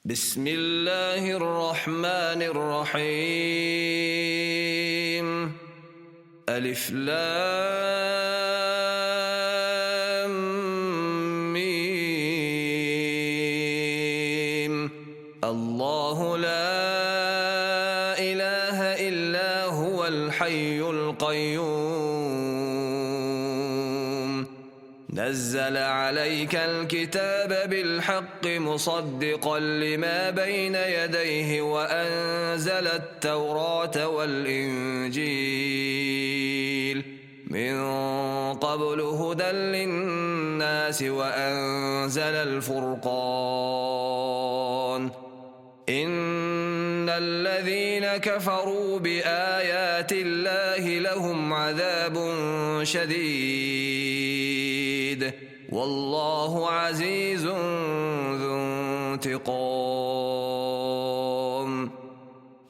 بسم الله الرحمن الرحيم. ألف لام ميم. الله لا إله إلا هو الحي القيوم. نزل عليك الكتاب بالحق مصدقا لما بين يديه وأنزل التوراة والإنجيل من قبل هدى للناس وأنزل الفرقان. إن الذين كفروا بآيات الله لهم عذاب شديد والله عزيز ذو انتقام.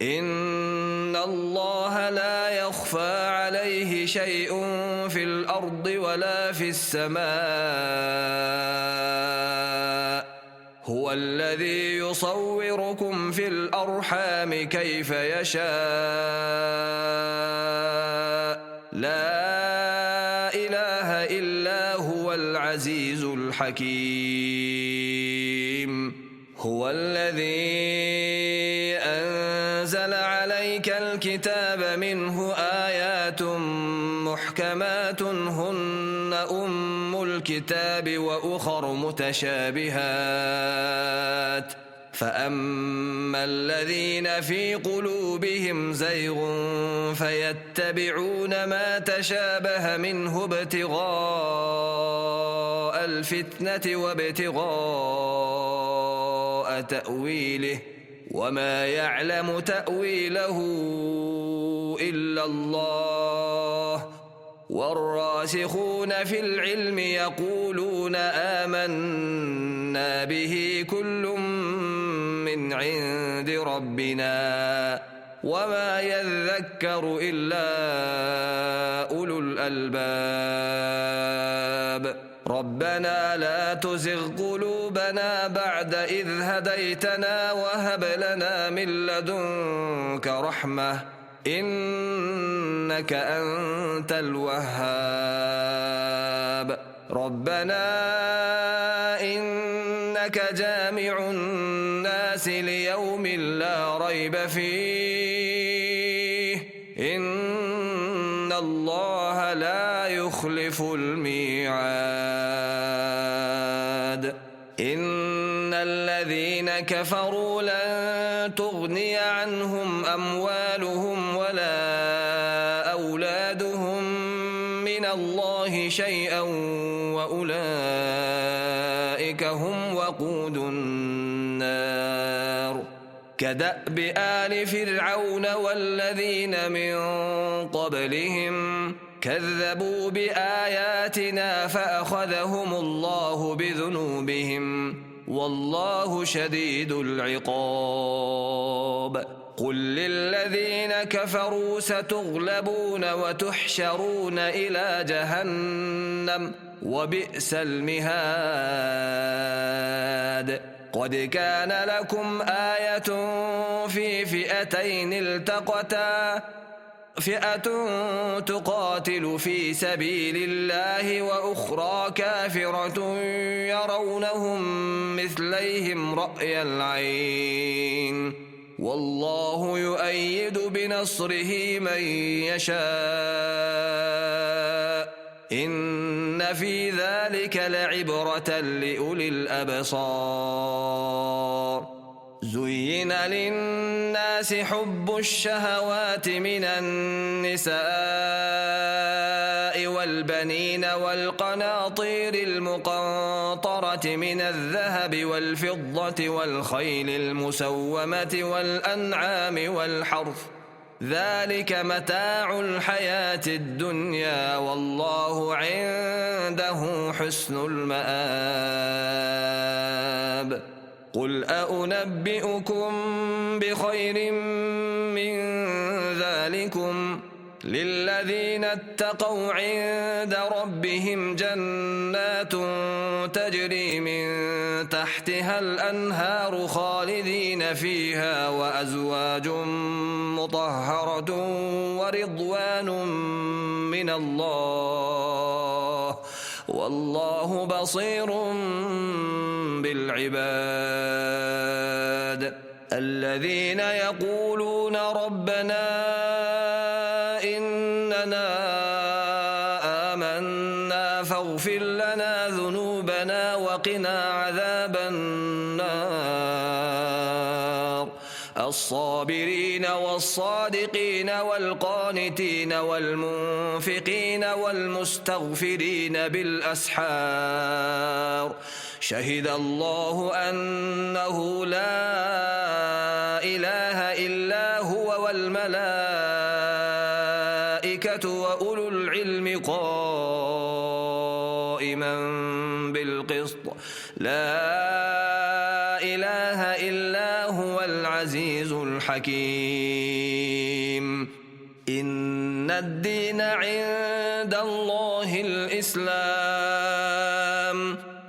إن الله لا يخفى عليه شيء في الأرض ولا في السماء. هو الذي يصوركم في الأرحام كيف يشاء. لا إله إلا هو العزيز الحكيم. هو الذي أنزل عليك الكتاب منه آيات محكمات هن أم الكتاب وأخر متشابهات فأما الذين في قلوبهم زيغ فيتبعون ما تشابه منه ابتغاء الفتنة وابتغاء تأويله وما يعلم تأويله إلا الله. والراسخون في العلم يقولون آمنا به كل من عند ربنا وما يذكر إلا أولو الألباب. ربنا لا تزغ قلوبنا بعد إذ هديتنا وهب لنا من لدنك رحمة إنك أنت الوهاب. ربنا إنك جامع الناس ليوم لا ريب فيه إن الله لا يخلف الميعاد. إن الذين كفروا لن تغني عنهم أموالهم ولا أولادهم من الله شيئا وأولئك هم وقود النار. كدأب آل فرعون والذين من قبلهم كذبوا بآياتنا فأخذهم الله بذنوبهم والله شديد العقاب. قل للذين كفروا ستغلبون وتحشرون إلى جهنم وبئس المهاد. قد كان لكم آية في فئتين التقتا فئة تقاتل في سبيل الله وأخرى كافرة يرونهم مثليهم رأي العين والله يؤيد بنصره من يشاء. إن في ذلك لعبرة لأولي الأبصار. زين للناس حب الشهوات من النساء والبنين والقناطير المقنطرة من الذهب والفضة والخيل المسومة والأنعام والحرث ذلك متاع الحياة الدنيا والله عنده حسن المآب. قل أنبئكم بخير من ذلكم للذين اتقوا عند ربهم جنات تجري من تحتها الأنهار خالدين خالدين فيها وأزواج مطهرة ورضوان من الله والله بصير بالعباد الذين يقولون ربنا إننا آمنا فاغفر لنا ذنوبنا وقنا عذاب النار الصابرين والصادقين والقانتين والمنفقين والمستغفرين بالأسحار شهد الله أنه لا إله إلا هو والملائكة وأولو العلم قائما بالقسط لا إله إلا هو العزيز الحكيم إن الدين عند الله الإسلام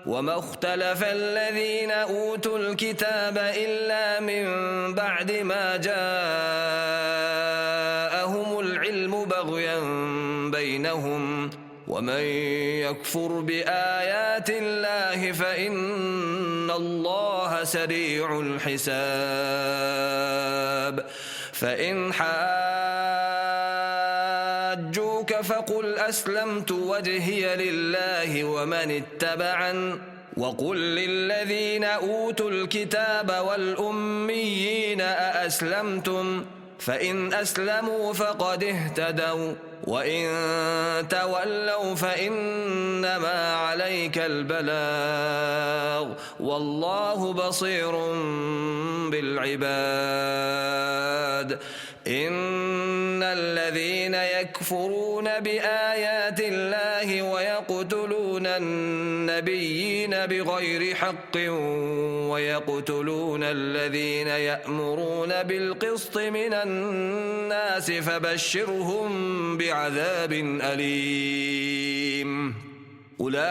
وما اختلف الذين أوتوا الكتاب إلا من بعد ما جاءهم العلم بغيا بينهم ومن يكفر بآيات الله فإن الله سريع الحساب فإن حاجوك فقل أسلمت وجهي لله ومن اتبعن وقل للذين أوتوا الكتاب والأميين أأسلمتم فإن أسلموا فقد اهتدوا وإن تولوا فإنما عليك البلاغ والله بصير بالعباد إن الذين يكفرون بآيات الله ويقتلون النبيين بغير حق ويقتلون الذين يأمرون بالقسط من الناس فبشرهم بعذاب أليم أولئك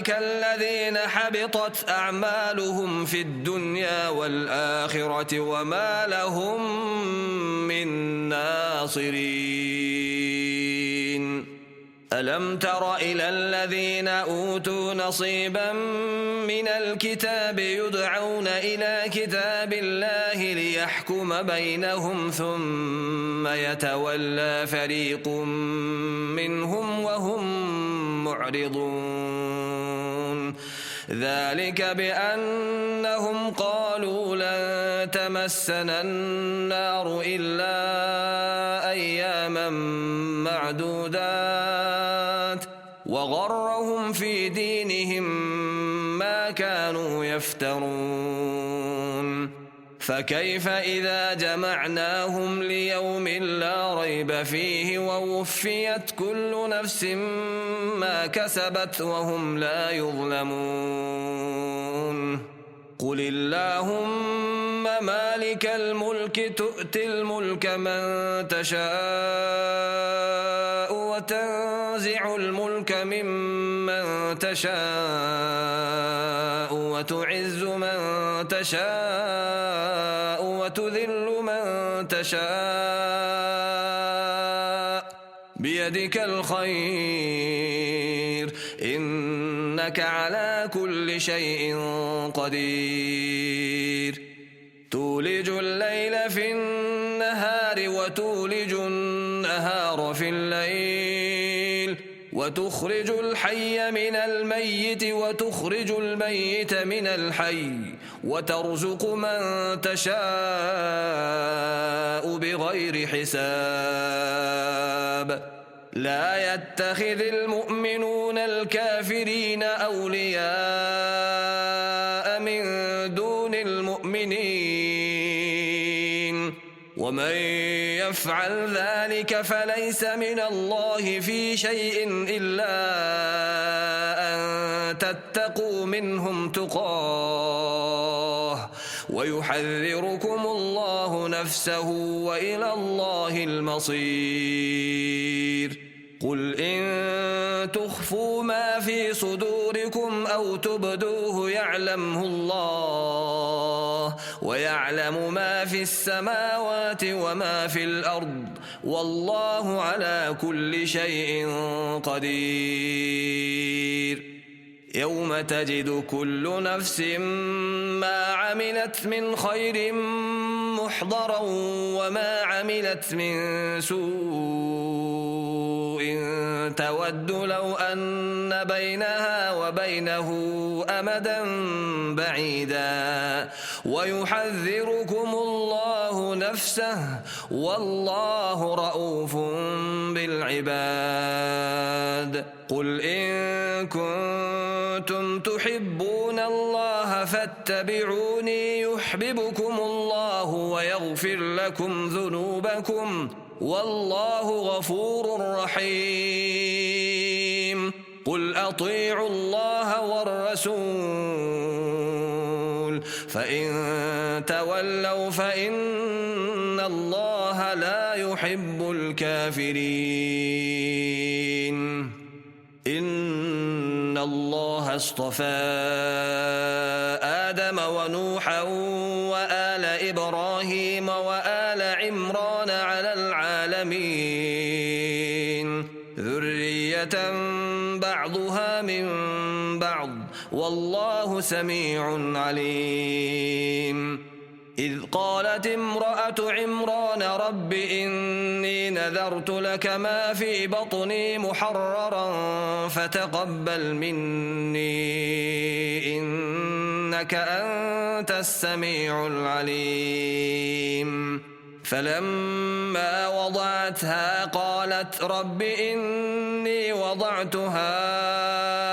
الذين حبطت أعمالهم في الدنيا والآخرة وما لهم من ناصرين ألم تر إلى الذين أوتوا نصيبا من الكتاب يدعون إلى كتاب الله ليحكم بينهم ثم يتولى فريق منهم وهم معرضون ذلك بأنهم قالوا لن تمسنا النار إلا أياما معدودات وغرهم في دينهم ما كانوا يفترون فكيف إذا جمعناهم ليوم لا ريب فيه ووفيت كل نفس ما كسبت وهم لا يظلمون قل اللهم مالك الملك تؤتي الملك من تشاء وتنزع الملك ممن تشاء وتعز من تشاء وتذل من تشاء بيدك الخير إنك على كل شيء قدير تولج الليل في النهار وتولج النهار في الليل وتخرج الحي من الميت وتخرج الميت من الحي وترزق من تشاء بغير حساب لا يتخذ المؤمنون الكافرين أولياء من دون المؤمنين ومن يفعل ذلك فليس من الله في شيء إلا أن تتقوا منهم تقاه ويحذركم الله نفسه وإلى الله المصير قل إن تخفوا ما في صدوركم أو تبدوه يعلمه الله ويعلم ما في السماوات وما في الأرض والله على كل شيء قدير يوم تجد كل نفس ما عملت من خير محضرا وما عملت من سوء تود لو أن بينها وبينه أمدا بعيدا ويحذركم الله نفسه والله رؤوف بالعباد قل إن كنتم تحبون الله فاتبعوني يحببكم الله ويغفر لكم ذنوبكم والله غفور رحيم قل أطيعوا الله والرسول فإن تولوا فإن الله لا يحب الكافرين إن الله اصطفى آدم ونوحا وآل إبراهيم وآل عمران على العالمين ذرية بعضها من بعض والله سميع عليم إذ قالت امرأة عمران رب إني نذرت لك ما في بطني محررا فتقبل مني إنك أنت السميع العليم فلما وضعتها قالت رب إني وضعتها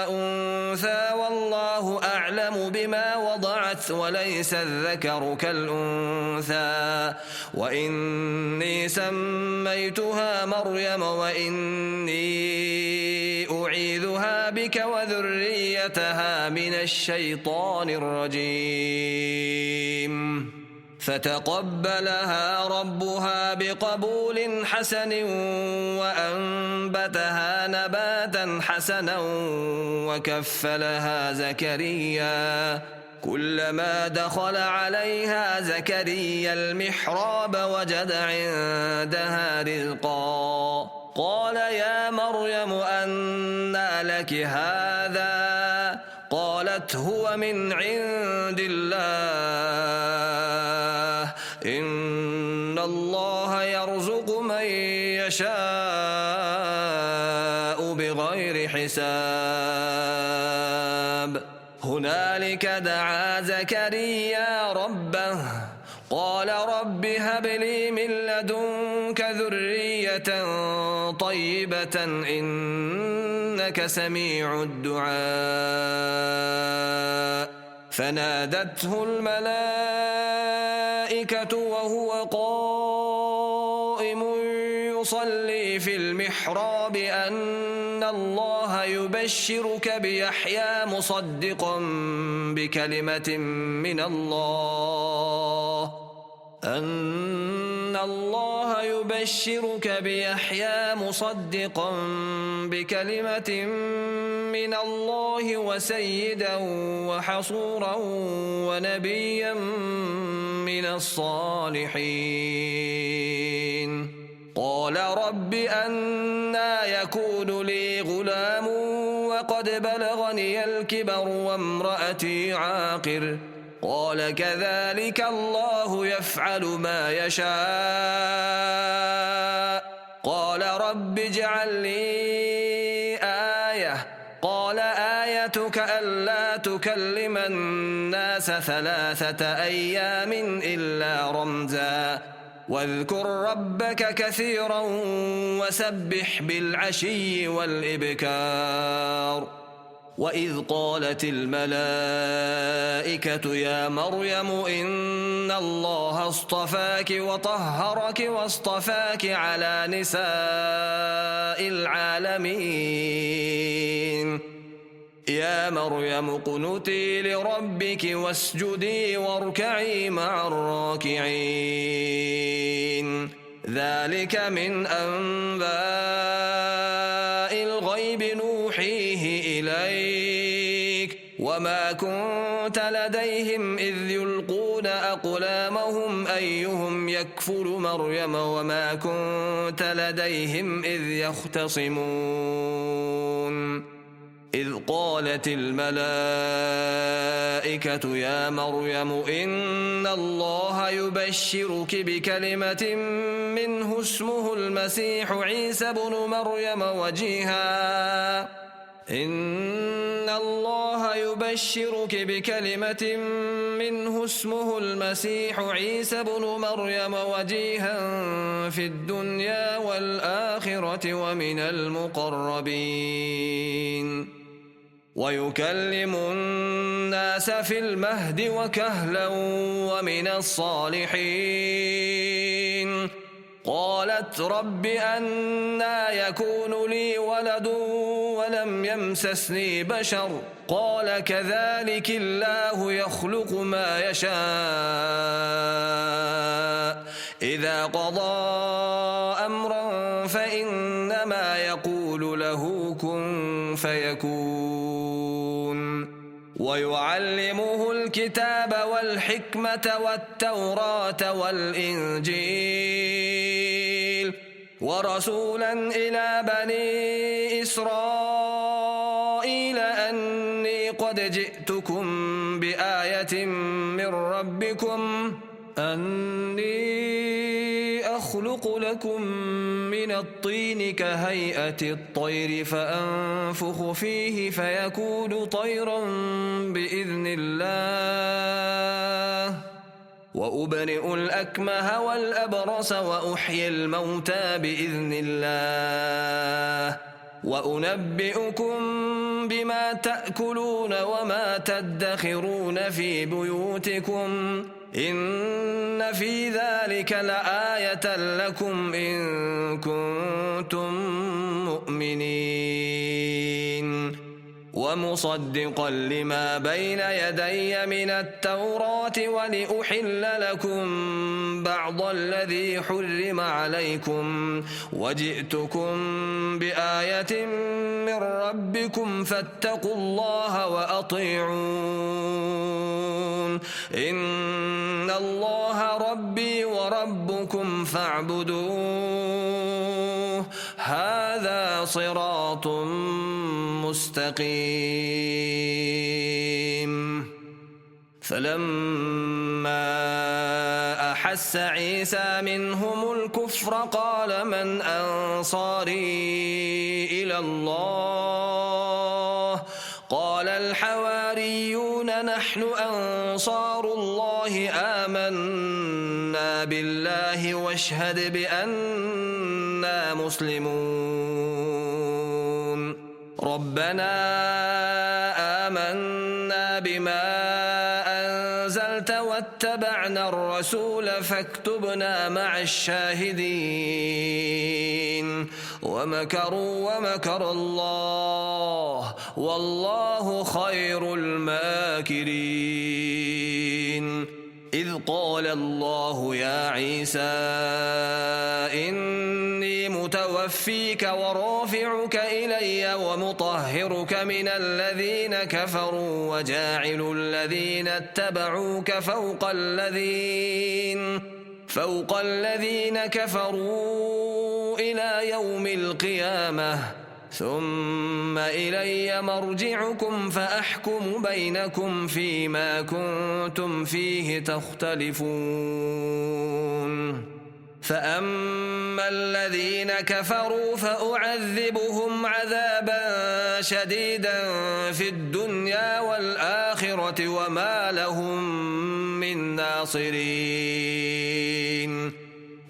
أنثى والله أعلم بما وضعت وليس الذكر كالأنثى وإني سميتها مريم وإني أعيذها بك وذريتها من الشيطان الرجيم فتقبلها ربها بقبول حسن وأنبتها نباتا حسنا وكفلها زكريا كلما دخل عليها زكريا المحراب وجد عندها رزقا قال يا مريم أنى لك هذا قالت هو من عند الله إن الله يرزق من يشاء بغير حساب هنالك دعا زكريا ربه قال رب هب لي من لدنك ذرية طيبة إنك سميع الدعاء فنادته الملائكة وهو قائم يصلي في المحراب أن الله يبشرك بيحيى مصدقا بكلمة من الله أن الله يبشرك بيحيى مصدقا بكلمة من الله وسيدا وحصورا ونبيا من الصالحين قال رب أنى يكون لي غلام وقد بلغني الكبر وامرأتي عاقر قال كذلك الله يفعل ما يشاء قال رب اجعل لي آية قال آيتك ألا تكلم الناس 3 أيام إلا رمزا واذكر ربك كثيرا وسبح بالعشي والإبكار وإذ قالت الملائكة يا مريم إن الله اصطفاك وطهرك واصطفاك على نساء العالمين يا مريم اقنتي لربك واسجدي واركعي مع الراكعين ذلك من أنباء الغيب نوحيه إليك وما كنت لديهم إذ يلقون يلقون أقلامهم أيهم يكفل مريم وما كنت لديهم إذ يختصمون إذ قالت الملائكة يا مريم إن الله يبشرك بكلمة منه اسمه المسيح عيسى بن مريم وجيها في الدنيا والآخرة ومن المقربين ويكلم الناس في المهد وكهلا ومن الصالحين قالت رب أنى يكون لي ولد ولم يمسسني بشر قال كذلك الله يخلق ما يشاء إذا قضى أمرا فإنما يقول له كن فيكون ويعلمه الكتاب والحكمة والتوراة والإنجيل ورسولا إلى بني إسرائيل أني قد جئتكم بآية من ربكم أني أخلق لكم من الطين كهيئة الطير فأنفخ فيه فيكون طيرا بإذن الله وأبرئ الأكمه والأبرص وأحيي الموتى بإذن الله وأنبئكم بما تأكلون وما تدخرون في بيوتكم إن في ذلك لآية لكم إن كنتم مؤمنين ومصدقا لما بين يدي من التوراة ولأحل لكم بعض الذي حرم عليكم وجئتكم بآية من ربكم فاتقوا الله وأطيعون إن الله ربي وربكم فاعبدوه هذا صراط مستقيم فلما أحس عيسى منهم الكفر قال من أنصاري إلى الله قال الحواريون نحن أنصار الله آمنا بالله واشهد بأننا مسلمون ربنا آمنا بما أنزلت واتبعنا الرسول فاكتبنا مع الشاهدين ومكروا ومكر الله والله خير الماكرين إذ قال الله يا عيسى إني متوفيك ورافعك إلي ومطهرك من الذين كفروا وجاعل الذين اتبعوك فوق الذين كفروا إلى يوم القيامة ثم إلي مرجعكم فأحكم بينكم فيما كنتم فيه تختلفون فأما الذين كفروا فأعذبهم عذابا شديدا في الدنيا والآخرة وما لهم من ناصرين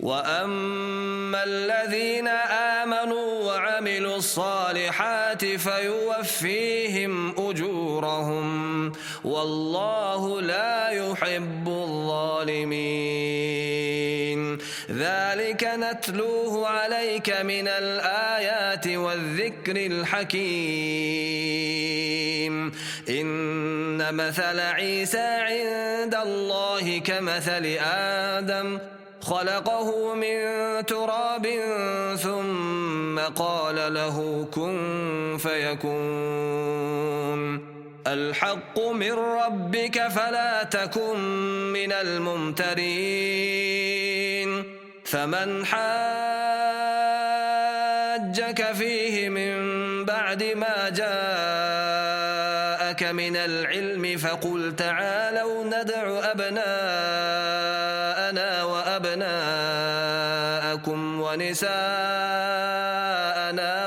وأما الذين آمنوا وعملوا الصالحات فيوفيهم أجورهم والله لا يحب الظالمين ذلك نتلوه عليك من الآيات والذكر الحكيم إن مثل عيسى عند الله كمثل آدم خلقه من تراب ثم قال له كن فيكون الحق من ربك فلا تكن من الممترين فمن حاجك فيه من بعد ما جاءك من العلم فقل تعالوا ندع أبناءنا وأبناءكم ونساءنا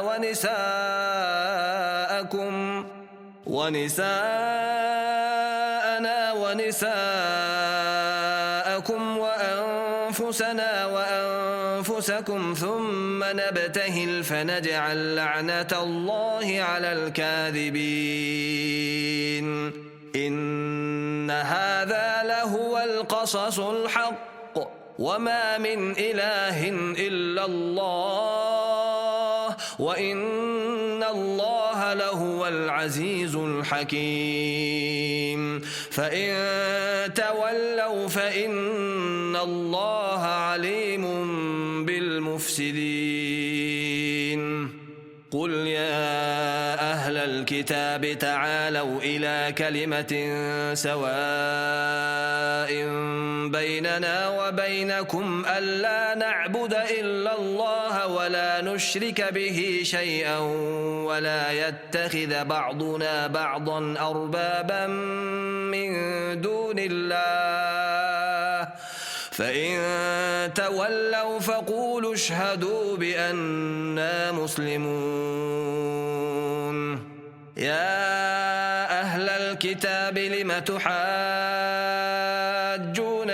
ونساءكم وأنفسنا وأنفسكم ثم نبتهل فنجعل لعنة الله على الكاذبين إن هذا لهو القصص الحق وما من إله إلا الله وإن الله لهو العزيز الحكيم فإن تولوا فإن الله عليم بالمفسدين قل يا أهل الكتاب تعالوا إلى كلمة سواء بيننا وبينكم ألا نعبد إلا الله ولا نشرك به شيئا ولا يتخذ بعضنا بعضا أربابا من دون الله فإن تولوا فقولوا اشهدوا بأننا مسلمون يا أهل الكتاب لم تحاجون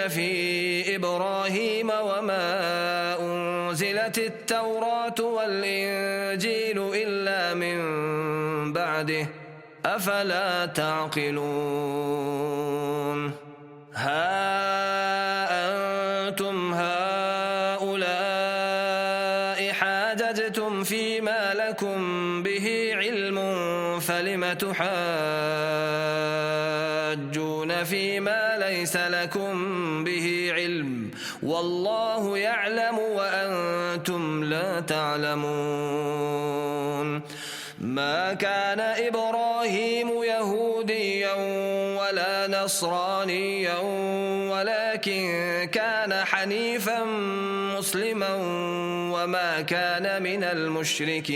في إبراهيم وما أنزلت التوراة والإنجيل إلا من بعده أفلا تعقلون أنتم هؤلاء حاججتم فيما لكم به علم فلم تحاجون فيما ليس لكم به علم والله يعلم وأنتم لا تعلمون ما كان إبراهيم يهوديا ولا نصرانيا ولكن كان حنيفا مسلما وما كان من المشركين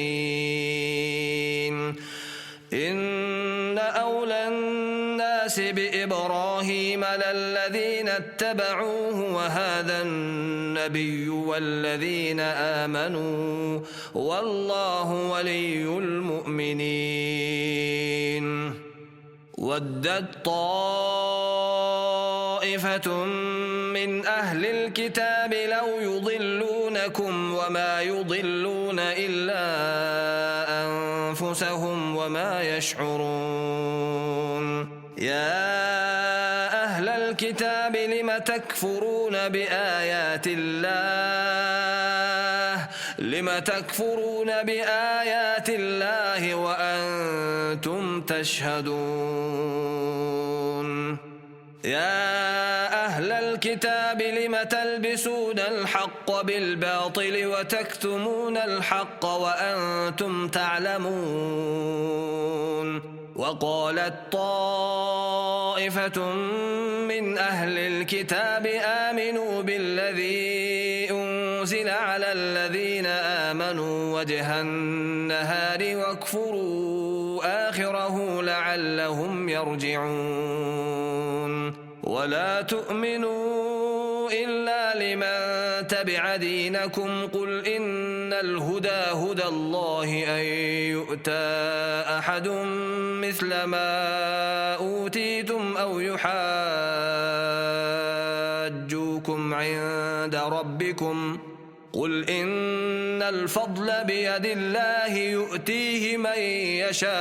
إن أولى الناس بإبراهيم للذين اتبعوه وهذا النبي والذين آمنوا والله ولي المؤمنين ودت طائفة من أهل الكتاب لو يضلونكم وما يضلون إلا أنفسهم وما يشعرون يا أهل الكتاب لم تكفرون بآيات الله وأنتم تشهدون يا أهل الكتاب لم تلبسون الحق بالباطل وتكتمون الحق وأنتم تعلمون وقالت طائفة من أهل الكتاب آمنوا بالذي أنزل على الذين آمنوا وجه النهار واكفروا آخره لعلهم يرجعون ولا تؤمنوا إلا لمن تبع دينكم قل إن الهدى هدى الله أن يؤتى أحد مثل ما أوتيتم أو يحاجوكم عند ربكم قل إن الفضل بيد الله يؤتيه من يشاء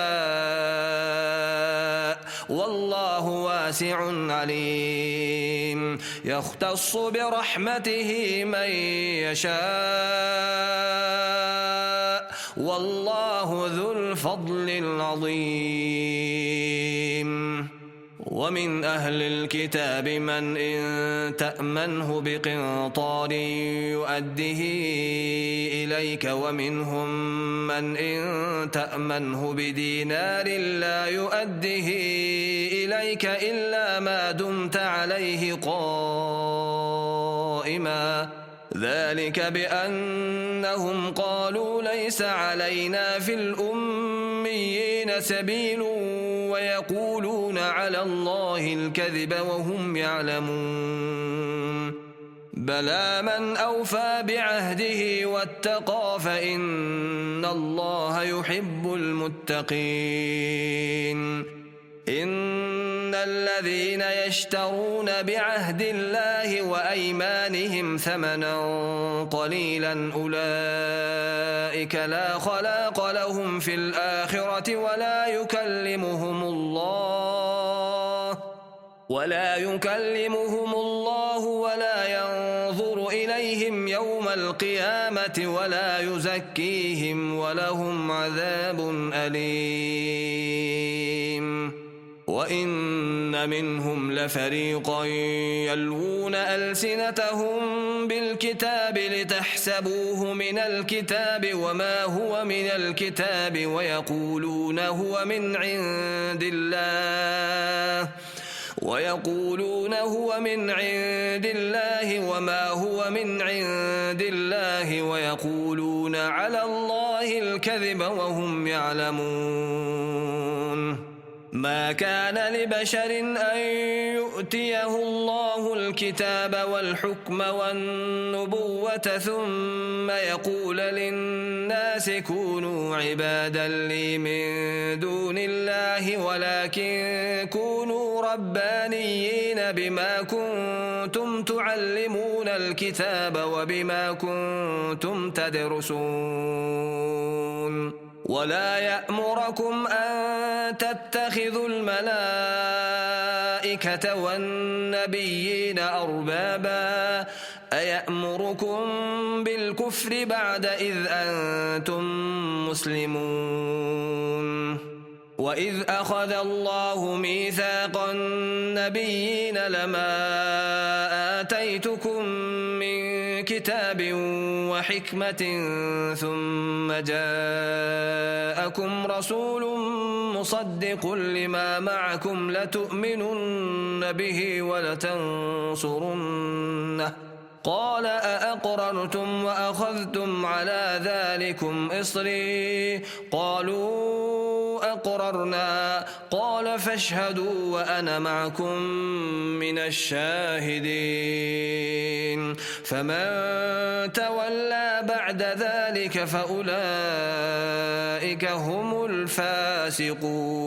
والله واسع عليم يختص برحمته من يشاء والله ذو الفضل العظيم ومن أهل الكتاب من إن تأمنه بقنطار يؤده إليك ومنهم من إن تأمنه بدينار لا يؤده إليك إلا ما دمت عليه قائما ذلك بأنهم قالوا ليس علينا في الأميين سبيل ويقولون على الله الكذب وهم يعلمون بلى من أوفى بعهده واتقى فإن الله يحب المتقين إن الذين يشترون بعهد الله وأيمانهم ثمنا قليلا أولئك لا خلاق لهم في الآخرة ولا يكلمهم الله ولا ينظر إليهم يوم القيامة ولا يزكيهم ولهم عذاب أليم وإن منهم لفريقا يلوون ألسنتهم بالكتاب لتحسبوه من الكتاب وما هو من الكتاب ويقولون هو من عند الله وما هو من عند الله ويقولون على الله الكذب وهم يعلمون ما كان لبشر أن يؤتيه الله الكتاب والحكم والنبوة ثم يقول للناس كونوا عبادا لي من دون الله ولكن كونوا ربانيين بما كنتم تعلمون الكتاب وبما كنتم تدرسون ولا يأمركم أن تتخذوا الملائكة والنبيين أربابا أيأمركم بالكفر بعد إذ أنتم مسلمون وإذ أخذ الله ميثاق النبيين لما آتيتكم من كتاب وحكمة ثم جاءكم رسول مصدق لما معكم لتؤمنن به ولتنصرنه قال أأقررتم وأخذتم على ذلكم إصري قالوا أقررنا قال فاشهدوا وأنا معكم من الشاهدين فمن تولى بعد ذلك فأولئك هم الفاسقون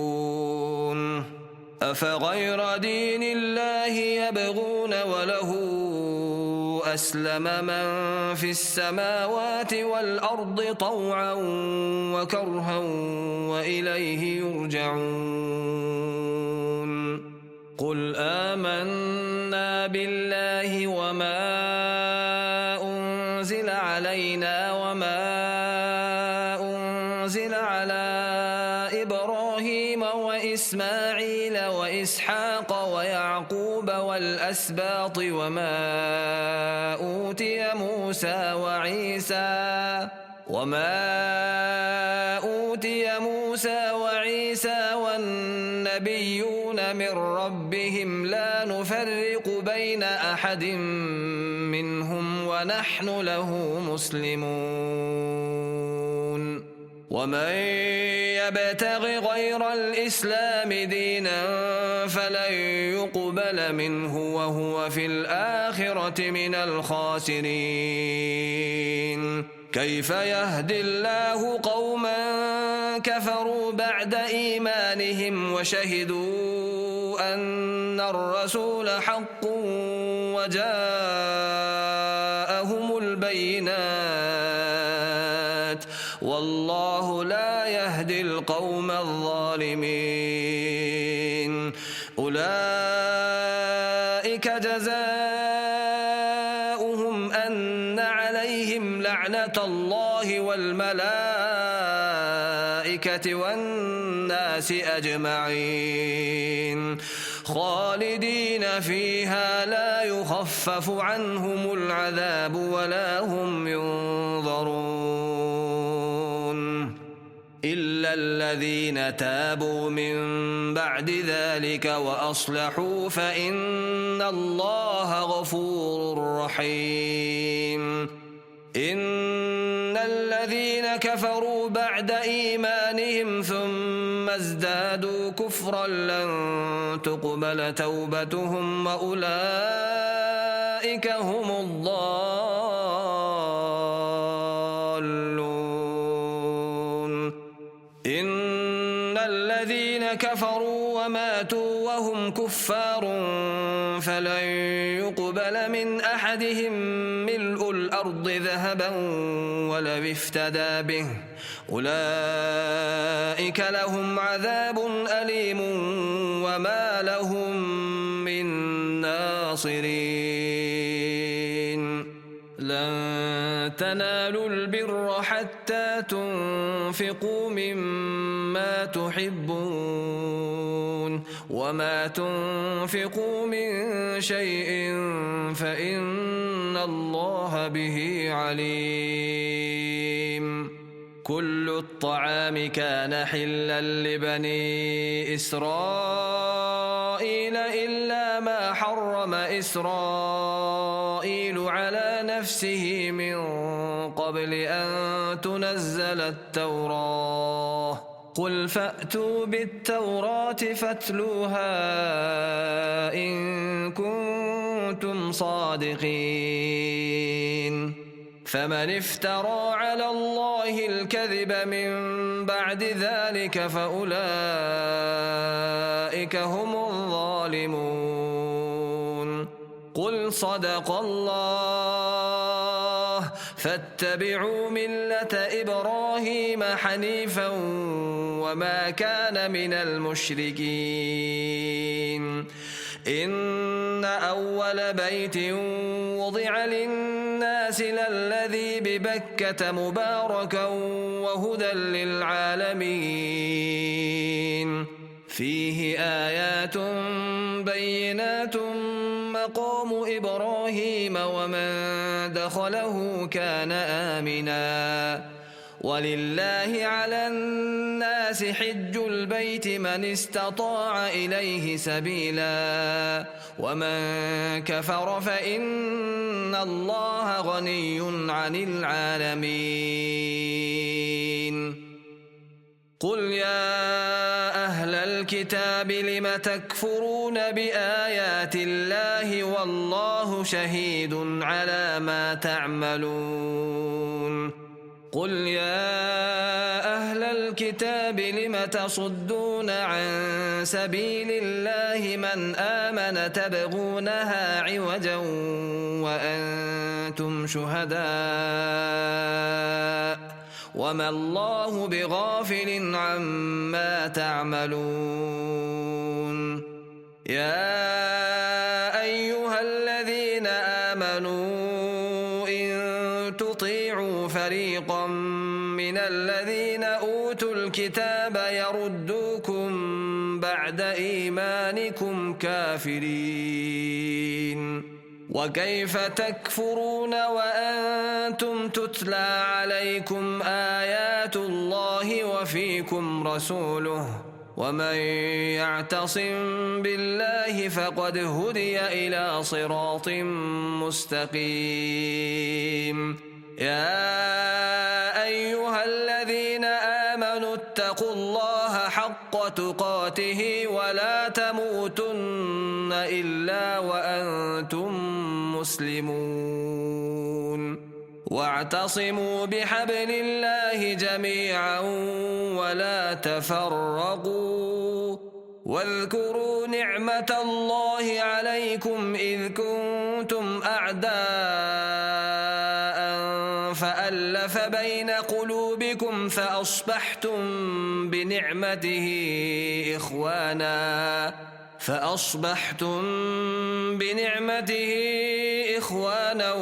أفغير دين الله يبغون وله أسلم من في السماوات والأرض طوعا وكرها وإليه يرجعون قل آمنا بالله وما أنزل علينا وما أنزل على إبراهيم وإسماعيل وإسحاق ويعقوب والأسباط وما أوتي موسى وعيسى والنبيون من ربهم لا نفرق بين أحد منهم ونحن له مسلمون ومن يبتغ غير الإسلام دينا فلن يقبل منه وهو في الآخرة من الخاسرين كيف يهدي الله قوما كفروا بعد إيمانهم وشهدوا أن الرسول حق وجاءهم البينات والله لا يهدي القوم الظالمين أولئك جزاؤهم أن عليهم لعنة الله والملائكة والناس أجمعين خالدين فيها لا يخفف عنهم العذاب ولا هم ينظرون إلا الذين تابوا من بعد ذلك وأصلحوا فإن الله غفور رحيم إن الذين كفروا بعد إيمانهم ثم ازدادوا كفرا لن تقبل توبتهم وأولئك هم الضالون إن الذين كفروا وماتوا وهم كفار فلن يقبل من أحدهم ملء الأرض ذهبا ولو افتدى به أولئك لهم عذاب أليم وما لهم من ناصرين لن تنالوا البر حتى تنفقوا مما تحبون وما تنفقوا من شيء فإن الله به عليم كل الطعام كان حلا لبني إسرائيل إلا ما حرم إسرائيل على نفسه من قبل أن تنزل التوراة قل فأتوا بالتوراة فاتلوها إن كنتم صادقين فمن افترى على الله الكذب من بعد ذلك فأولئك هم الظالمون قل صدق الله فاتبعوا ملة إبراهيم حنيفا وما كان من المشركين إن أول بيت وضع للناس للذي ببكة مباركا وهدى للعالمين فيه آيات بينات مقام إبراهيم ومن دخله كان آمنا ولله على الناس حج البيت من استطاع إليه سبيلا ومن كفر فإن الله غني عن العالمين قل يا أهل الكتاب لم تكفرون بآيات الله والله شهيد على ما تعملون قل يا أهل الكتاب لم تصدون عن سبيل الله من آمن تبغونها عوجا وأنتم شهداء وما الله بغافل عما تعملون يا أيها الذين آمنوا إن تطيعوا فريقا من الذين أوتوا الكتاب يردوكم بعد إيمانكم كافرين وكيف تكفرون وأنتم تتلى عليكم آيات الله وفيكم رسوله ومن يعتصم بالله فقد هدي إلى صراط مستقيم يا أيها الذين آمنوا اتقوا الله حق تقاته ولا تموتن إلا وأنتم مسلمون واعتصموا بحبل الله جميعا ولا تفرقوا واذكروا نعمة الله عليكم إذ كنتم أعداء فألف بين قلوبكم فأصبحتم بنعمته إخوانا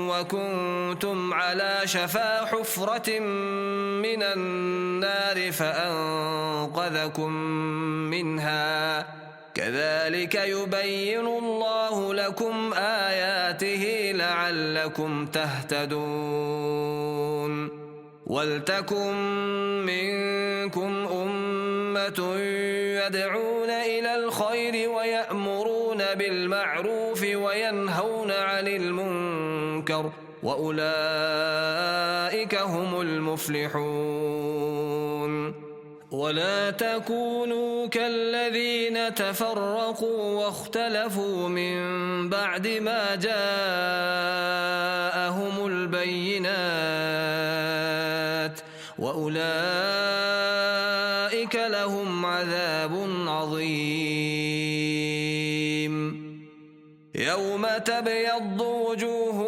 وكنتم على شفا حفرة من النار فأنقذكم منها كذلك يبين الله لكم آياته لعلكم تهتدون ولتكن منكم أمة يدعون إلى الخير ويأمرون بالمعروف وينهون عن المنكر وأولئك هم المفلحون ولا تكونوا كالذين تفرقوا واختلفوا من بعد ما جاءهم البينات وأولئك لهم عذاب عظيم يوم تبيض وجوه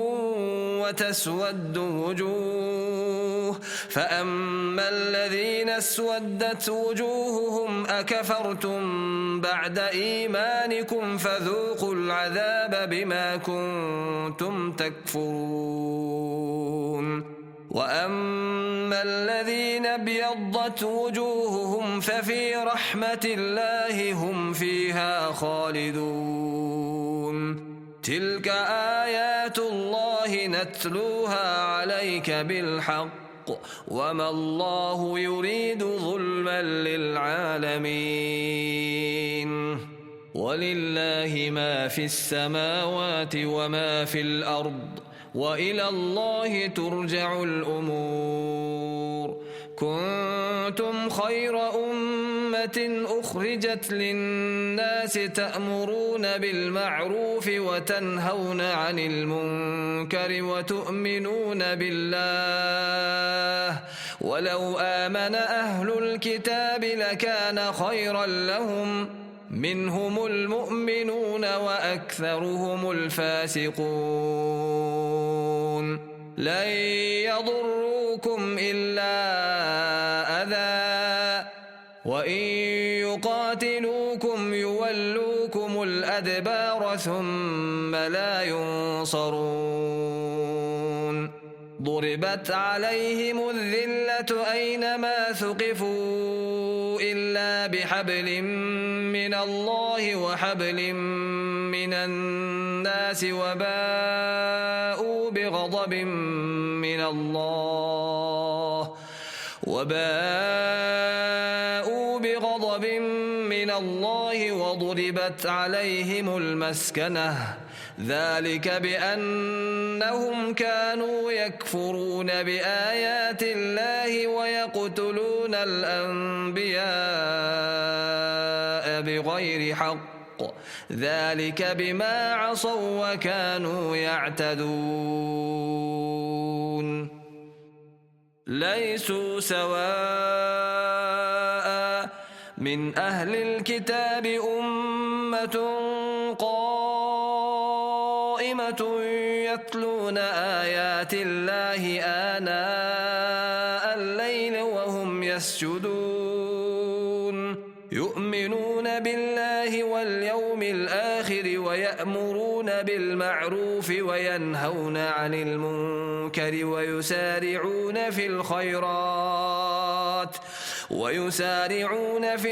وتسود وجوه فأما الذين اسودت وجوههم أكفرتم بعد إيمانكم فذوقوا العذاب بما كنتم تكفرون وأما الذين ابيضت وجوههم ففي رحمة الله هم فيها خالدون تلك آيات الله نتلوها عليك بالحق وما الله يريد ظلما للعالمين ولله ما في السماوات وما في الأرض وإلى الله ترجع الأمور كنتم خير أمة أخرجت للناس تأمرون بالمعروف وتنهون عن المنكر وتؤمنون بالله ولو آمن أهل الكتاب لكان خيرا لهم منهم المؤمنون وأكثرهم الفاسقون لن يضروكم إلا أذى وإن يقاتلوكم يولوكم الأدبار ثم لا ينصرون ضربت عليهم الذلة أينما ثقفوا إلا بحبل من الله وحبل من الناس وباءوا بغضب من الله وضربت عليهم المسكنة ذلك بأنهم كانوا يكفرون بآيات الله ويقتلون الأنبياء بغير حق ذلك بما عصوا وكانوا يعتدون ليسوا سواء من أهل الكتاب أمة قائمة يتلون آيات الله آناء الليل وهم يسجدون يؤمنون بالله واليوم الآخر ويأمرون بالمعروف وينهون عن المنكر ويسارعون في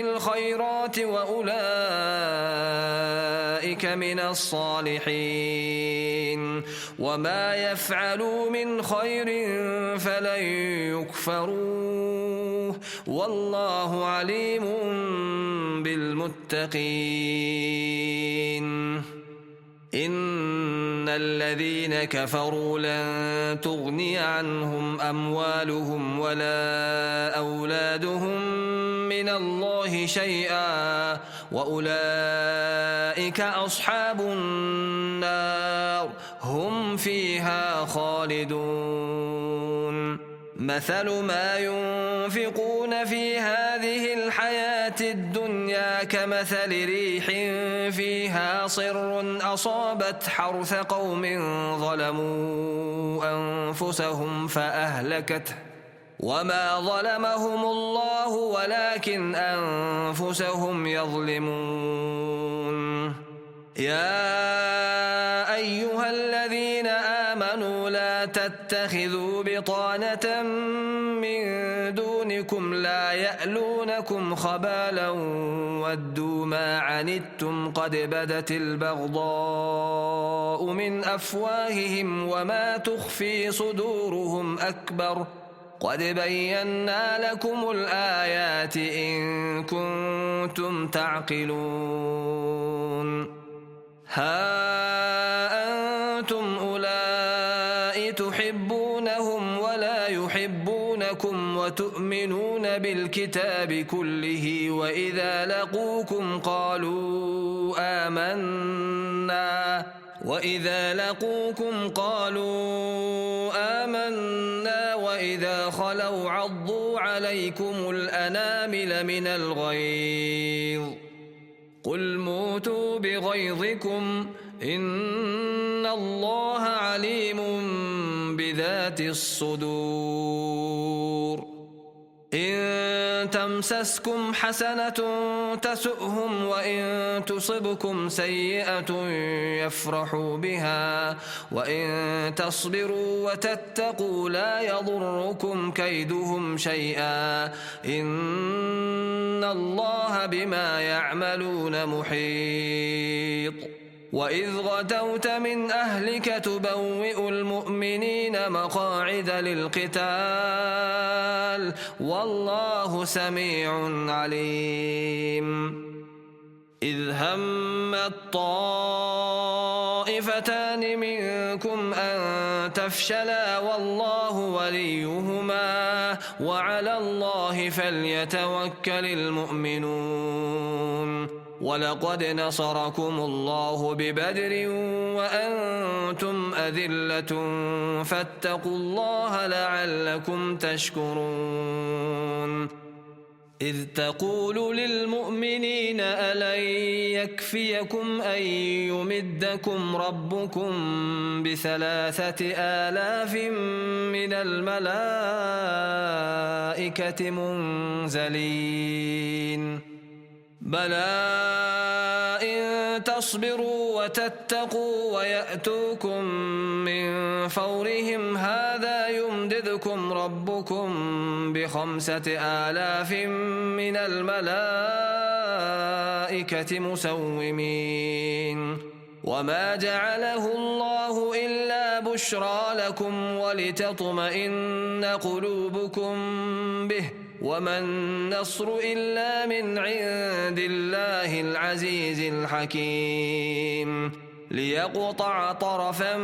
الخيرات وأولئك من الصالحين وما يفعلوا من خير فلن يكفروه والله عليم بالمتقين إن الذين كفروا لن تغني عنهم أموالهم ولا أولادهم من الله شيئا وأولئك أصحاب النار هم فيها خالدون مثل ما ينفقون في هذه الحياة الدنيا كمثل ريح فيها صر أصابت حرث قوم ظلموا أنفسهم فأهلكته وما ظلمهم الله ولكن أنفسهم يظلمون يا أيها الذين آمنوا لا ولا تتخذوا بطانة من دونكم لا يألونكم خبالا ودوا ما عنتم قد بدت البغضاء من أفواههم وما تخفي صدورهم أكبر قد بينا لكم الآيات إن كنتم تعقلون ها أنتم أولئك تحبونهم ولا يحبونكم وتؤمنون بالكتاب كله وإذا لقوكم قالوا آمنا وإذا خلوا عضوا عليكم الأنامل من الغيظ قل موتوا بغيظكم إن الله عليم بذات الصدور إن تمسسكم حسنة تسؤهم وإن تصبكم سيئة يفرحوا بها وإن تصبروا وتتقوا لا يضركم كيدهم شيئا إن الله بما يعملون محيط وإذ غدوت من أهلك تبوئ المؤمنين مقاعد للقتال والله سميع عليم إذ هم الطائفتان منكم أن تفشلا والله وليهما وعلى الله فليتوكل المؤمنون ولقد نصركم الله ببدر وأنتم أذلة فاتقوا الله لعلكم تشكرون إذ تقول للمؤمنين ألن يكفيكم أن يمدكم ربكم ب3,000 من الملائكة منزلين بلى إن تصبروا وتتقوا ويأتوكم من فورهم هذا يمددكم ربكم ب5,000 من الملائكة مسومين وما جعله الله إلا بشرى لكم ولتطمئن قلوبكم به وما النصر إلا من عند الله العزيز الحكيم ليقطع طرفا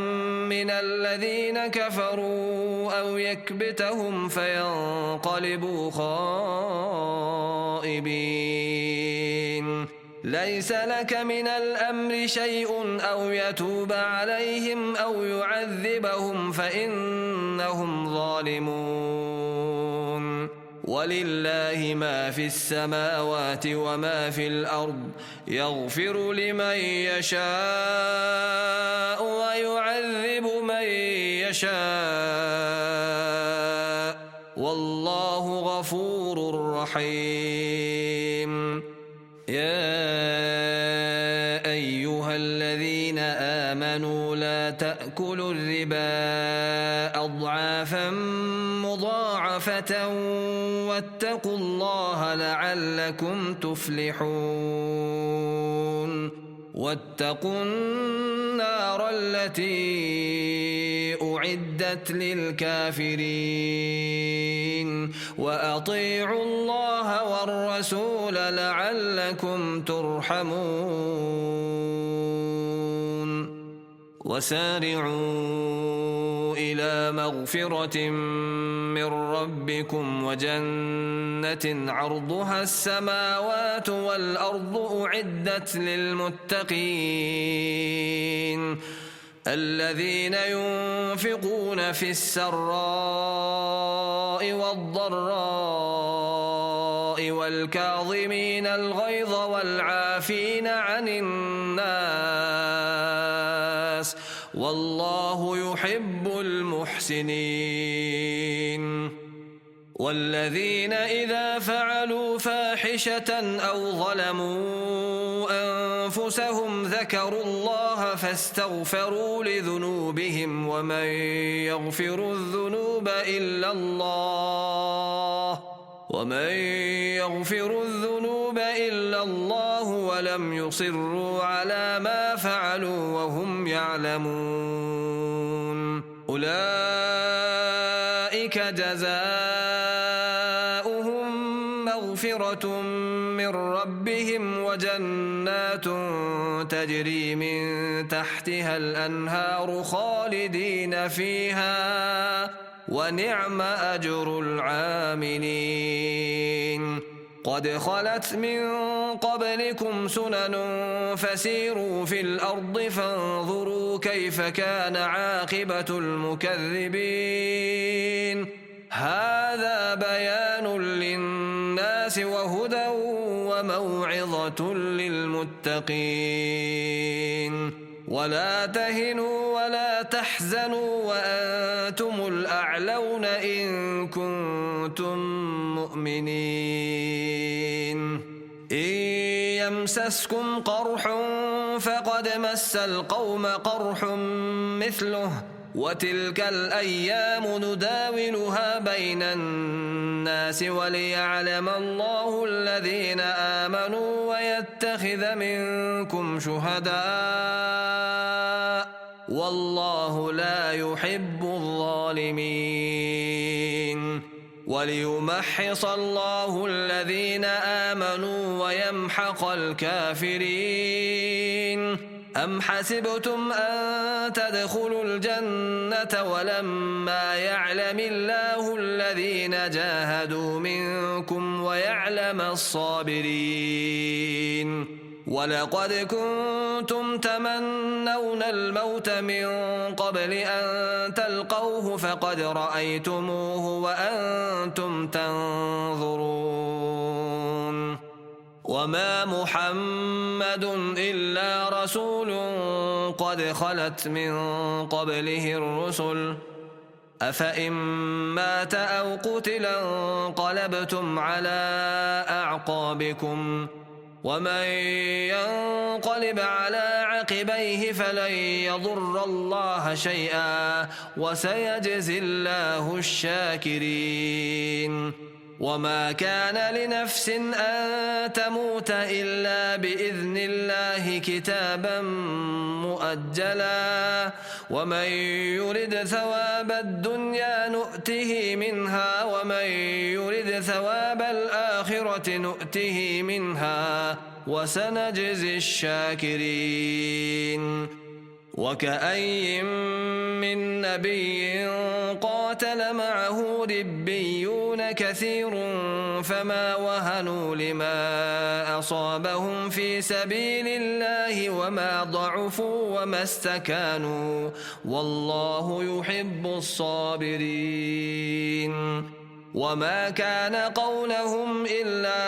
من الذين كفروا أو يكبتهم فينقلبوا خائبين ليس لك من الأمر شيء أو يتوب عليهم أو يعذبهم فإنهم ظالمون ولله ما في السماوات وما في الأرض يغفر لمن يشاء ويعذب من يشاء والله غفور رحيم يا أيها الذين آمنوا لا تأكلوا الربا أضعافا مضاعفة واتقوا الله لعلكم تفلحون واتقوا النار التي أعدت للكافرين وأطيعوا الله والرسول لعلكم ترحمون وسارعوا إلى مغفرة من ربكم وجنة عرضها السماوات والأرض أعدت للمتقين الذين ينفقون في السراء والضراء والكاظمين الغيظ والعافين عن الناس والله يحب المحسنين والذين إذا فعلوا فاحشة أو ظلموا أنفسهم ذكروا الله فاستغفروا لذنوبهم ومن يغفر الذنوب إلا الله ولم يصروا على ما فعلوا وهم يعلمون أولئك جزاؤهم مغفرة من ربهم وجنات تجري من تحتها الأنهار خالدين فيها ونعم أجر العاملين قد خلت من قبلكم سنن فسيروا في الأرض فانظروا كيف كان عاقبة المكذبين هذا بيان للناس وهدى وموعظة للمتقين ولا تهنوا ولا تحزنوا وأنتم الأعلون إن كنتم مؤمنين إن يمسسكم قرح فقد مس القوم قرح مثله وتلك الأيام نداولها بين الناس وليعلم الله الذين آمنوا ويتخذ منكم شهداء والله لا يحب الظالمين وليمحص الله الذين آمنوا ويمحق الكافرين أم حسبتم أن تدخلوا الجنة ولما يعلم الله الذين جاهدوا منكم ويعلم الصابرين ولقد كنتم تمنون الموت من قبل أن تلقوه فقد رأيتموه وأنتم تنظرون وما محمد إلا رسول قد خلت من قبله الرسل أفإن مات أو قتل انقلبتم على أعقابكم ومن ينقلب على عقبيه فلن يضر الله شيئا وسيجزي الله الشاكرين وما كان لنفس أن تموت إلا بإذن الله كتابا مؤجلا ومن يرد ثواب الدنيا نؤته منها ومن يرد ثواب الآخرة نؤته منها وسنجزي الشاكرين وكأي من نبي قاتل معه ربيون كثير فما وهنوا لما أصابهم في سبيل الله وما ضعفوا وما استكانوا والله يحب الصابرين وما كان قولهم إلا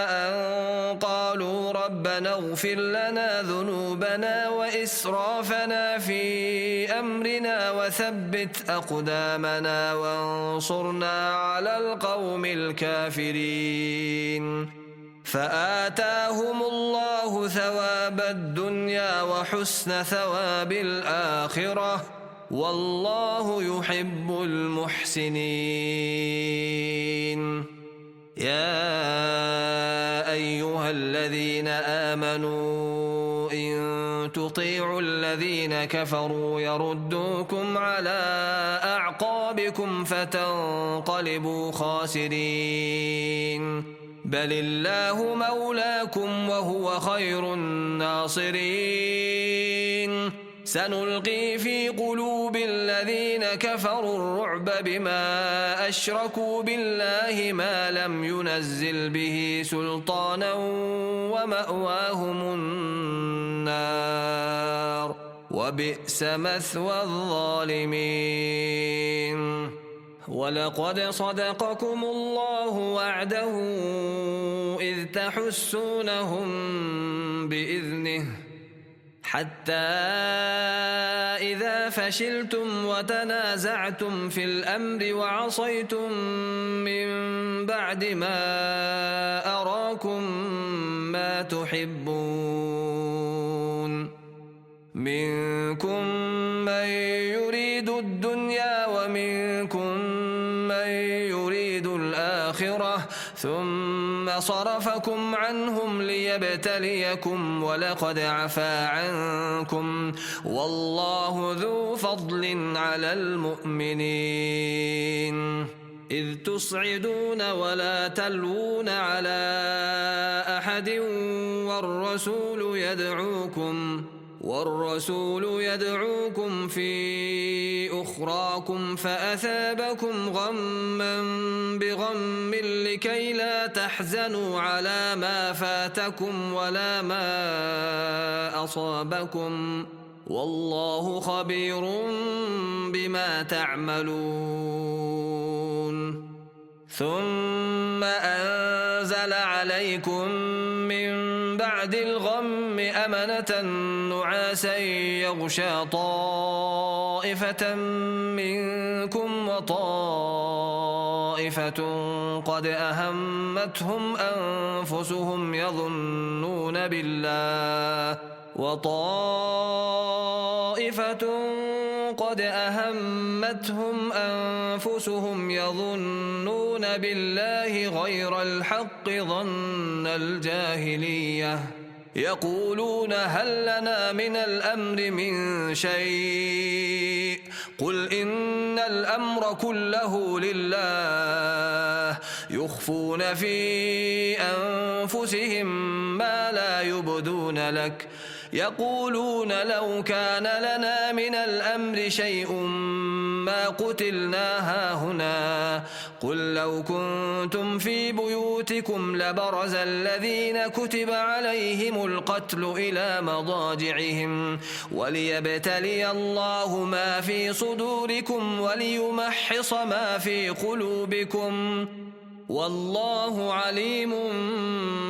أن قالوا ربنا اغفر لنا ذنوبنا وإسرافنا في أمرنا وثبت أقدامنا وانصرنا على القوم الكافرين فآتاهم الله ثواب الدنيا وحسن ثواب الآخرة والله يحب المحسنين يا أيها الذين آمنوا إن تطيعوا الذين كفروا يردوكم على أعقابكم فتنقلبوا خاسرين بل الله مولاكم وهو خير الناصرين سنلقي في قلوب الذين كفروا الرعب بما أشركوا بالله ما لم ينزل به سلطانا ومأواهم النار وبئس مثوى الظالمين ولقد صدقكم الله وعده إذ تحسونهم بإذنه حتى إذا فشلتم وتنازعتم في الأمر وعصيتم من بعد ما أراكم ما تحبون منكم من يريد الدنيا ومنكم من يريد الآخرة ثم صرفكم عنهم ليبتليكم ولقد عفا عنكم والله ذو فضل على المؤمنين إذ تصعدون ولا تلوون على أحد والرسول يدعوكم في أخراكم فأثابكم غما بغم لكي لا تحزنوا على ما فاتكم ولا ما أصابكم والله خبير بما تعملون ثم أنزل عليكم من بعد الغم أمنة نعاسا يغشى طائفة منكم وطائفة قد أهمتهم أنفسهم يظنون بالله غير الحق ظن الجاهلية يقولون هل لنا من الأمر من شيء قل إن الأمر كله لله يخفون في أنفسهم ما لا يبدون لك يقولون لو كان لنا من الأمر شيء ما قتلنا هاهنا قل لو كنتم في بيوتكم لبرز الذين كتب عليهم القتل إلى مضاجعهم وليبتلي الله ما في صدوركم وليمحص ما في قلوبكم والله عليم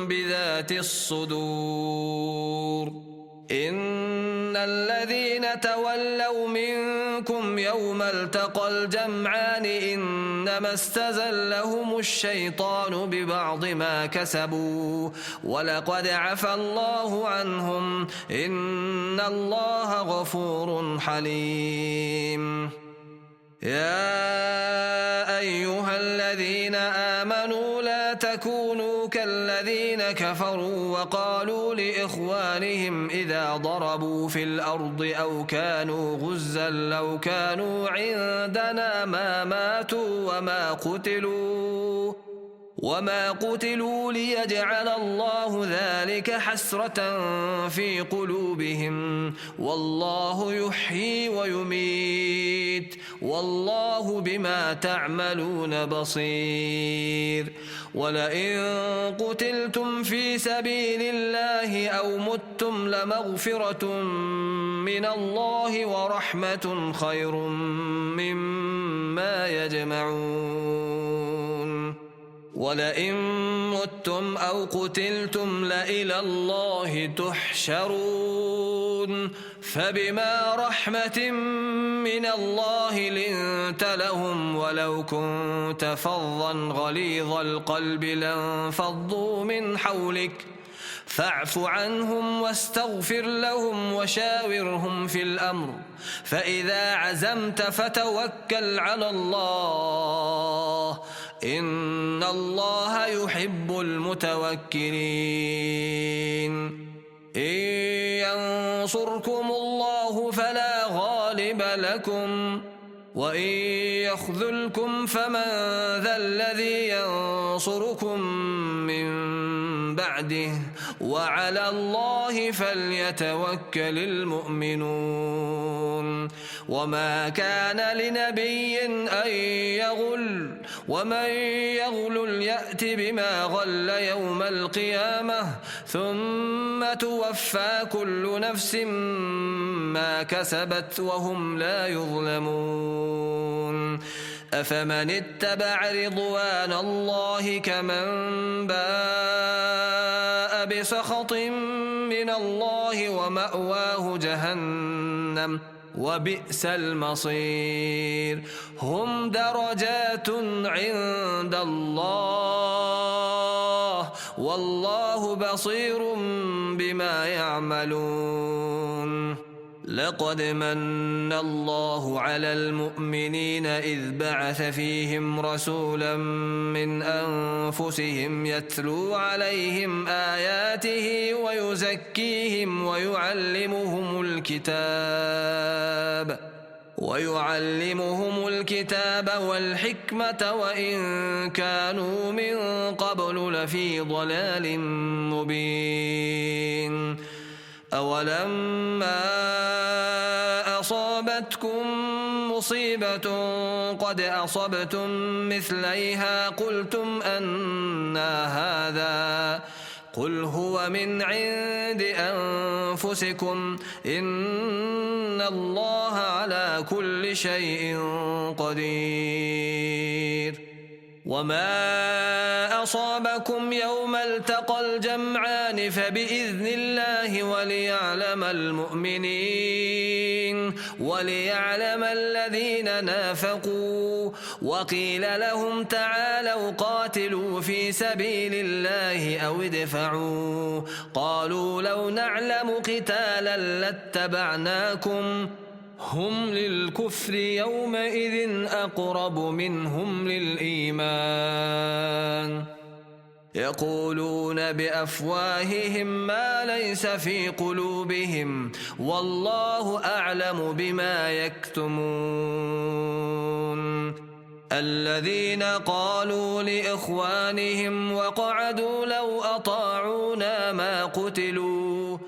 بذات الصدور إن الذين تولوا منكم يوم التقى الجمعان إنما استزلهم الشيطان ببعض ما كسبوا ولقد عفا الله عنهم إن الله غفور حليم يا أيها الذين آمنوا لا تكونوا كالذين كفروا وقالوا لإخوانهم إذا ضربوا في الأرض أو كانوا غزا لو كانوا عندنا ما ماتوا وما قتلوا ليجعل الله ذلك حسرة في قلوبهم والله يحيي ويميت والله بما تعملون بصير ولئن قتلتم في سبيل الله أو متم لمغفرة من الله ورحمة خير مما يجمعون ولئن متم أو قتلتم لإلى الله تحشرون فبما رحمة من الله لنت لهم ولو كنت فظا غليظ القلب لانفضوا من حولك فاعف عنهم واستغفر لهم وشاورهم في الأمر فإذا عزمت فتوكل على الله إن الله يحب المتوكلين إن ينصركم الله فلا غالب لكم وإن يخذلكم فمن ذا الذي ينصركم من بعده وعلى الله فليتوكل المؤمنون وما كان لنبي أن يغل ومن يغل يأت بما غل يوم القيامة ثم توفى كل نفس ما كسبت وهم لا يظلمون أفمن اتبع رضوان الله كمن باء بسخط من الله ومأواه جهنم وبئس المصير هم درجات عند الله والله بصير بما يعملون لقد من الله على المؤمنين إذ بعث فيهم رسولا من أنفسهم يتلو عليهم آياته ويزكيهم ويعلمهم الكتاب والحكمة وإن كانوا من قبل لفي ضلال مبين أولما أصابتكم مصيبة قد أصبتم مثليها قلتم أنى هذا قل هو من عند أنفسكم إن الله على كل شيء قدير وما أصابكم يوم التقى الجمعان فبإذن الله وليعلم الذين نافقوا وقيل لهم تعالوا قاتلوا في سبيل الله أو ادفعوا قالوا لو نعلم قتالا لاتبعناكم هم للكفر يومئذ أقرب منهم للإيمان يقولون بأفواههم ما ليس في قلوبهم والله أعلم بما يكتمون الذين قالوا لإخوانهم وقعدوا لو أطاعونا ما قتلوا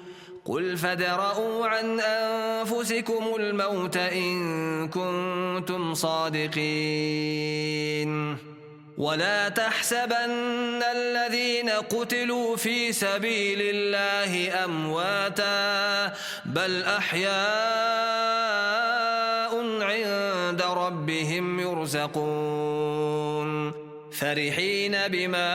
قل فادرءوا عن أنفسكم الموت إن كنتم صادقين ولا تحسبن الذين قتلوا في سبيل الله أمواتا بل أحياء عند ربهم يرزقون فرحين بما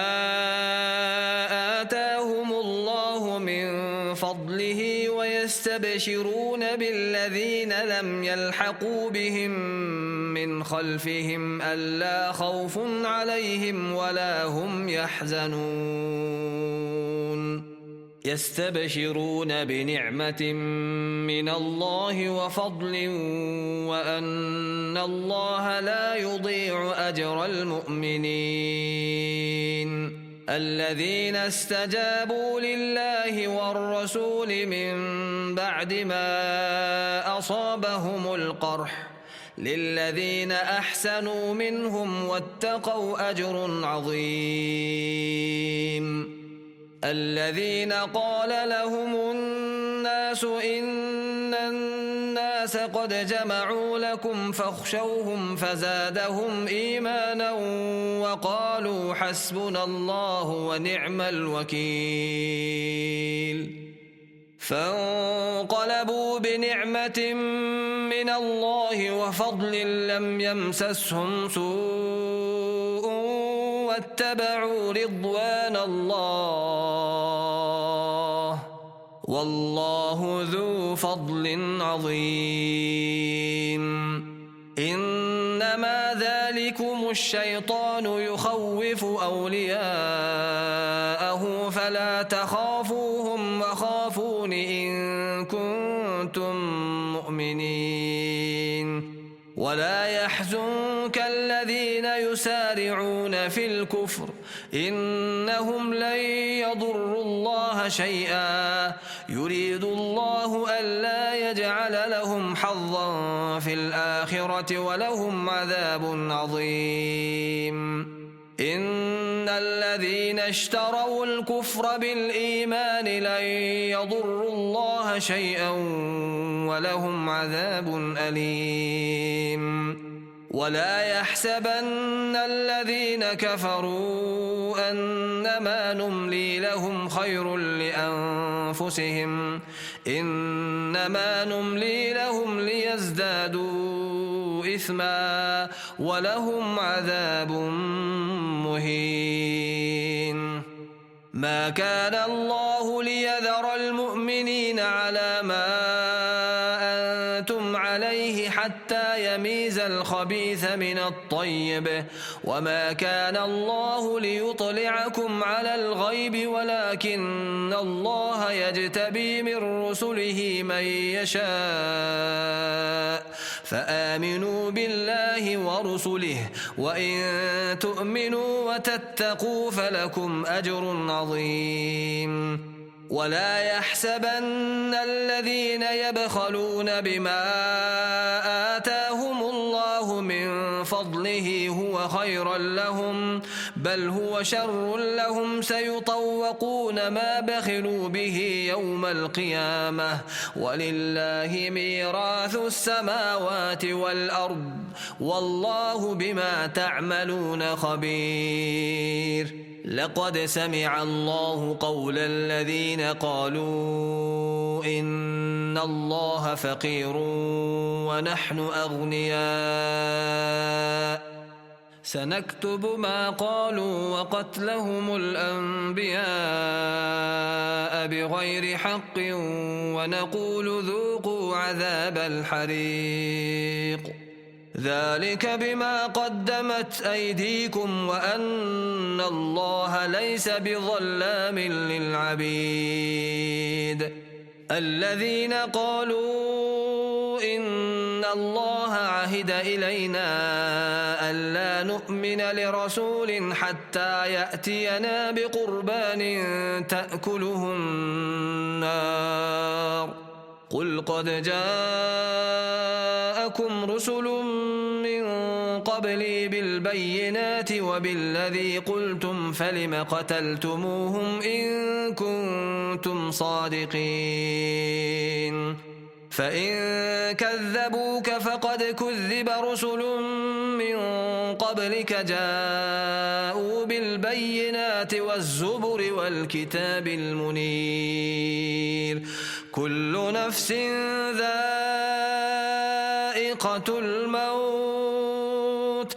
آتاهم الله من فضله ويستبشرون بالذين لم يلحقوا بهم من خلفهم ألا خوف عليهم ولا هم يحزنون يستبشرون بنعمة من الله وفضل وأن الله لا يضيع أجر المؤمنين الذين استجابوا لله والرسول من بعد ما أصابهم القرح للذين أحسنوا منهم واتقوا أجر عظيم الذين قال لهم الناس إن الناس قد جمعوا لكم فاخشوهم فزادهم إيمانا وقالوا حسبنا الله ونعم الوكيل فانقلبوا بنعمة من الله وفضل لم يمسسهم سوء واتبعوا رضوان الله والله ذو فضل عظيم إنما ذلكم الشيطان يخوف أولياءه فلا تخافوهم وخافون إن كنتم مؤمنين ولا يحزنك الذين يسارعون في الكفر إنهم لن يضروا الله شيئا يريد الله ألا يجعل لهم حظا في الآخرة ولهم عذاب عظيم إن الذين اشتروا الكفر بالإيمان لن يضروا الله شيئا ولهم عذاب أليم ولا يحسبن الذين كفروا أنما نملي لهم خير لأنفسهم إنما نملي لهم ليزدادوا إثما ولهم عذاب مهين ما كان الله ليذر المؤمنين على ما أنتم عليه حتى يميز الخبيث من الطيب وما كان الله ليطلعكم على الغيب ولكن الله يجتبي من رسله من يشاء فآمنوا بالله ورسله وإن تؤمنوا وتتقوا فلكم أجر عظيم ولا يحسبن الذين يبخلون بما آتاهم الله من فضله هو خيرا لهم بل هو شر لهم سيطوقون ما بخلوا به يوم القيامة ولله ميراث السماوات والأرض والله بما تعملون خبير لقد سمع الله قول الذين قالوا إن الله فقير ونحن أغنياء سنكتب ما قالوا وقتلهم الأنبياء بغير حق ونقول ذوقوا عذاب الحريق ذلك بما قدمت أيديكم وأن الله ليس بظلام للعبيد الذين قالوا إن الله عهد إلينا ألا نؤمن لرسول حتى يأتينا بقربان تأكله النار قل قد جاءكم رسل من قبلي بالبينات وبالذي قلتم فلم قتلتموهم إن كنتم صادقين فإن كذبوك فقد كذب رسل من قبلك جاءوا بالبينات والزبر والكتاب المنير كل نفس ذائقة الموت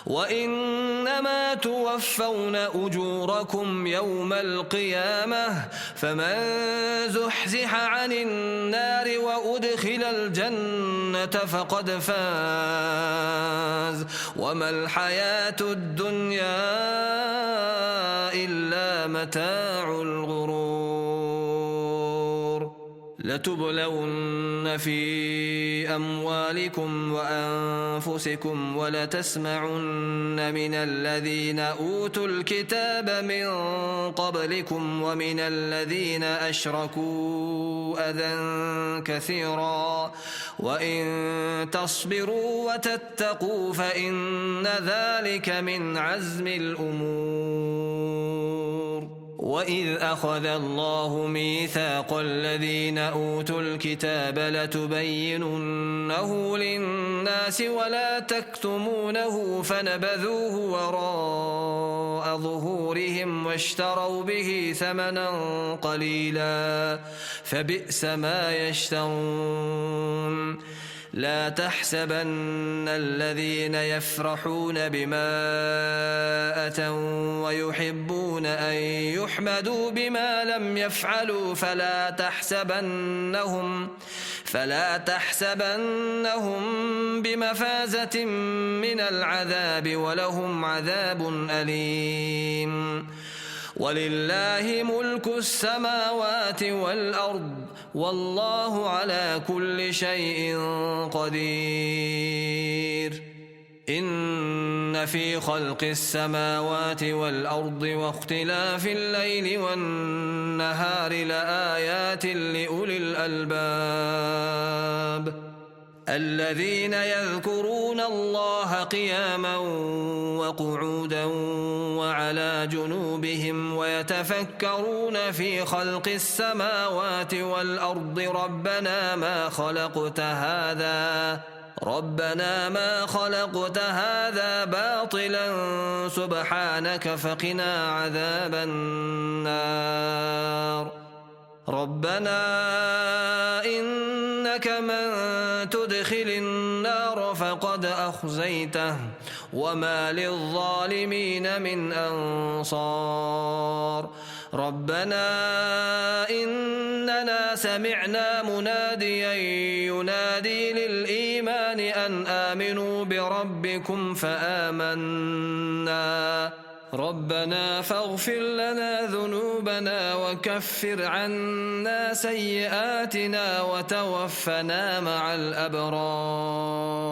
وإنما توفون أجوركم يوم القيامة فمن زحزح عن النار وأدخل الجنة فقد فاز وما الحياة الدنيا إلا متاع الغرور لتبلون في أموالكم وأنفسكم ولتسمعن من الذين أوتوا الكتاب من قبلكم ومن الذين أشركوا أذى كثيرا وإن تصبروا وتتقوا فإن ذلك من عزم الأمور وإذ أخذ الله ميثاق الذين أوتوا الكتاب لتبيننه للناس ولا تكتمونه فنبذوه وراء ظهورهم واشتروا به ثمنا قليلا فبئس ما يشترون لا تحسبن الذين يفرحون بما أتوا ويحبون أن يحمدوا بما لم يفعلوا فلا تحسبنهم بمفازة من العذاب ولهم عذاب أليم ولله ملك السماوات والأرض والله على كل شيء قدير إن في خلق السماوات والأرض واختلاف الليل والنهار لآيات لأولي الألباب الذين يذكرون الله قياما وقعودا وعلى جنوبهم ويتفكرون في خلق السماوات والأرض ربنا ما خلقت هذا باطلا سبحانك فقنا عذاب النار ربنا إنك من تدخل النار فقد أخزيته وما للظالمين من أنصار ربنا إننا سمعنا مناديا ينادي للإيمان أن آمنوا بربكم فآمنا ربنا فاغفر لنا ذنوبنا وكفر عنا سيئاتنا وتوفنا مع الأبرار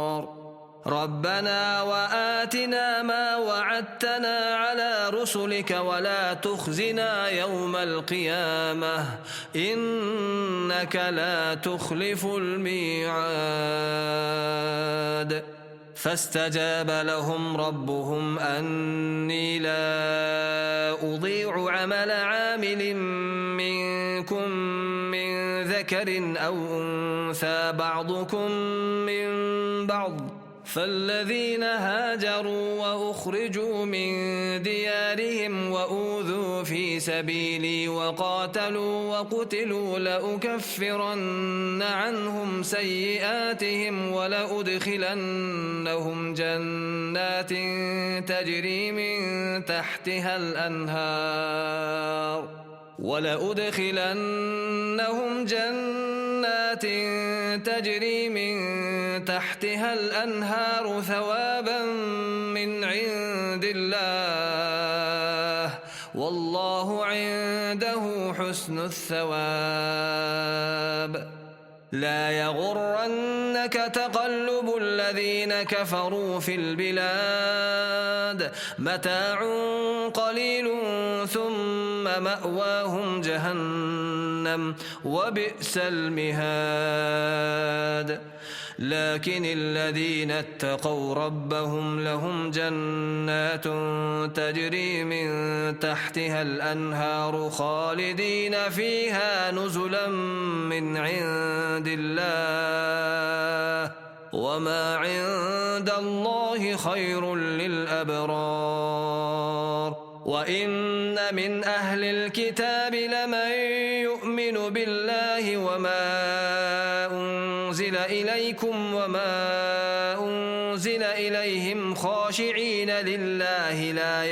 ربنا وآتنا ما وعدتنا على رسلك ولا تخزنا يوم القيامة إنك لا تخلف الميعاد فاستجاب لهم ربهم أني لا أضيع عمل عامل منكم من ذكر أو أنثى بعضكم من بعض فالذين هاجروا وأخرجوا من ديارهم وأوذوا في سبيلي وقاتلوا وقتلوا لأكفرن عنهم سيئاتهم ولأدخلنهم جنات تجري من تحتها الأنهار ثوابا من عند الله والله عنده حسن الثواب لا يغرنك تقلب الذين كفروا في البلاد متاع قليل ثم مأواهم جهنم وبئس المهاد لكن الذين اتقوا ربهم لهم جنات تجري من تحتها الأنهار خالدين فيها نزلا من عند الله وما عند الله خير للأبرار وإن من أهل الكتاب لمن يؤمن بالله وما أنزل إليكم وما أنزل إليهم خاشعين لله لا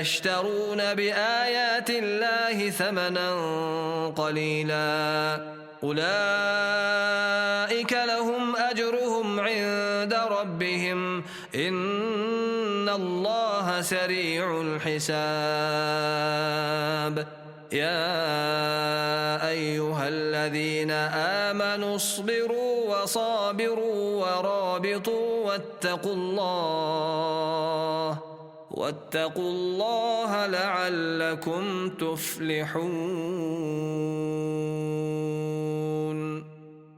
يشترون بآيات الله ثمنا قليلا أولئك لهم أجرهم عند ربهم إن الله سريع الحساب يا أيها الذين آمنوا اصبروا وصابروا ورابطوا واتقوا الله لعلكم تفلحون